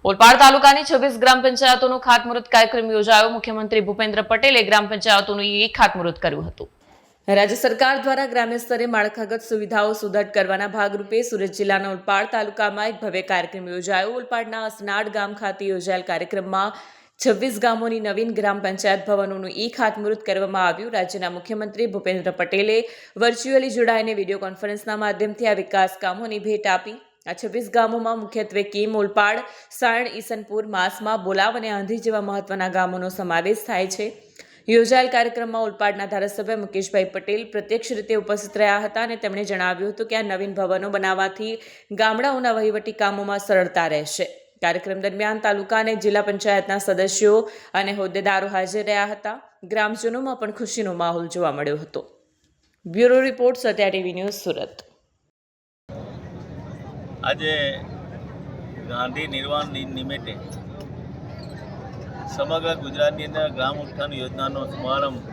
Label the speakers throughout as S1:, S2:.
S1: ઓલપાડ તાલુકાની 26 ગ્રામ પંચાયતોનો ખાતમુહૂર્ત કાર્યક્રમ યોજાયો। મુખ્યમંત્રી ભૂપેન્દ્ર પટેલે ગ્રામ પંચાયતોનું ખાતમુહૂર્ત કર્યું હતું। રાજ્ય સરકાર દ્વારા ગ્રામ્ય સ્તરે માળખાગત સુવિધાઓ સુદૃઢ કરવાના ભાગરૂપે સુરત જિલ્લાના ઓલપાડ તાલુકામાં એક ભવ્ય કાર્યક્રમ યોજાયો। ઓલપાડના અસનાડ ગામ ખાતે યોજાયેલ કાર્યક્રમમાં 26 ગામોની નવીન ગ્રામ પંચાયત ભવનોનું ખાતમુહૂર્ત કરવામાં આવ્યું। રાજ્યના મુખ્યમંત્રી ભૂપેન્દ્ર પટેલે વર્ચ્યુઅલી જોડાઈને વિડીયો કોન્ફરન્સના માધ્યમથી આ વિકાસ કામોની ભેટ આપી। આ 26 ગામોમાં મુખ્યત્વે કીમ, ઓલપાડ, સાયણ, ઈસનપુર, માસમા, બોલાવ અને આંધી જેવા મહત્વના ગામોનો સમાવેશ થાય છે। યોજાયેલ કાર્યક્રમમાં ઓલપાડના ધારાસભ્ય મુકેશભાઈ પટેલ પ્રત્યક્ષ રીતે ઉપસ્થિત રહ્યા હતા અને તેમણે જણાવ્યું હતું કે આ નવીન ભવનો બનાવવાથી ગામડાઓના વહીવટી કામોમાં સરળતા રહેશે। કાર્યક્રમ દરમિયાન તાલુકા અને જિલ્લા પંચાયતના સદસ્યો અને હોદ્દેદારો હાજર રહ્યા હતા। ગ્રામજનોમાં પણ ખુશીનો માહોલ જોવા મળ્યો હતો। Bureau report, Satya TV news, Surat.
S2: આજે ગાંધી નિર્વાણ દિન નિમિત્તે સમગ્ર ગુજરાતની અંદર ગ્રામ ઉત્થાન યોજનાનો શુભારંભ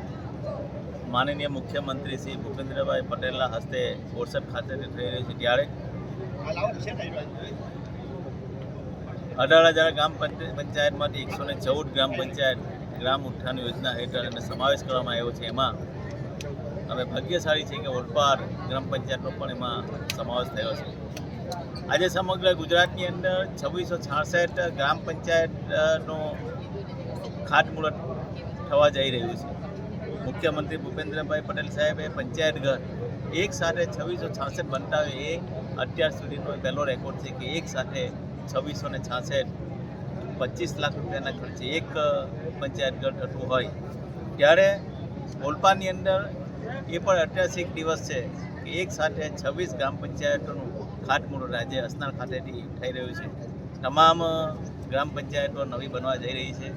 S2: માનનીય મુખ્યમંત્રી શ્રી ભૂપેન્દ્રભાઈ પટેલના હસ્તે બોરસદ ખાતે થઈ રહ્યો છે। ત્યારે 18,000 ગ્રામ પંચાયતમાંથી 114 ગ્રામ પંચાયત ગ્રામ ઉત્થાન યોજના હેઠળ એને સમાવેશ કરવામાં આવ્યો છે। એમાં અમે ભાગ્યશાળી છે કે ઓલપાડ ગ્રામ પંચાયતનો પણ એમાં સમાવેશ થયો છે। આજે સમગ્ર ગુજરાતની અંદર 2666 ગ્રામ પંચાયતનો ખાતમુહૂર્ત થવા જઈ રહ્યું છે। મુખ્યમંત્રી ભૂપેન્દ્રભાઈ પટેલ સાહેબે પંચાયત ઘર એક સાથે 2666 બનતા હોય એ અત્યાર સુધીનો પહેલો રેકોર્ડ છે કે એક સાથે 2666 25 લાખ રૂપિયાના ખર્ચે એક પંચાયત ઘર થતું હોય। ત્યારે ઓલપાડની અંદર એ પણ ઐતિહાસિક દિવસ છે કે એક સાથે 26 ગ્રામ પંચાયતોનું ખાતમુહૂર્ત આજે અસનાડ ખાતેથી થઈ રહ્યું છે। તમામ ગ્રામ પંચાયતો નવી બનવા જઈ રહી છે।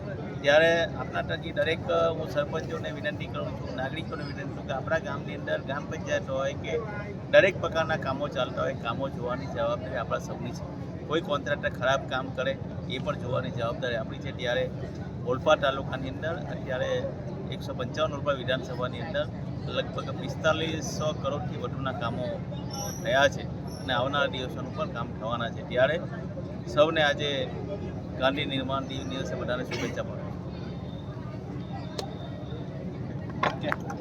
S2: ત્યારે આપણા તરફથી દરેક હું સરપંચોને વિનંતી કરું છું, નાગરિકોને વિનંતી કરું કે આપણા ગામની અંદર ગ્રામ પંચાયતો હોય કે દરેક પ્રકારના કામો ચાલતા હોય, કામો જોવાની જવાબદારી આપણા સૌની છે। કોઈ કોન્ટ્રાક્ટર ખરાબ કામ કરે એ પણ જોવાની જવાબદારી આપણી છે। ત્યારે ઓલપાડ તાલુકાની અંદર અત્યારે 155 ઓલપાડ વિધાનસભાની અંદર લગભગ 4500 કરોડથી વધુના કામો થયા છે અને આવનારા દિવસોનું પણ કામ થવાના છે। ત્યારે સૌને આજે ગાંધી નિર્માણ દિવસે બધાને શુભેચ્છા પાઠવું।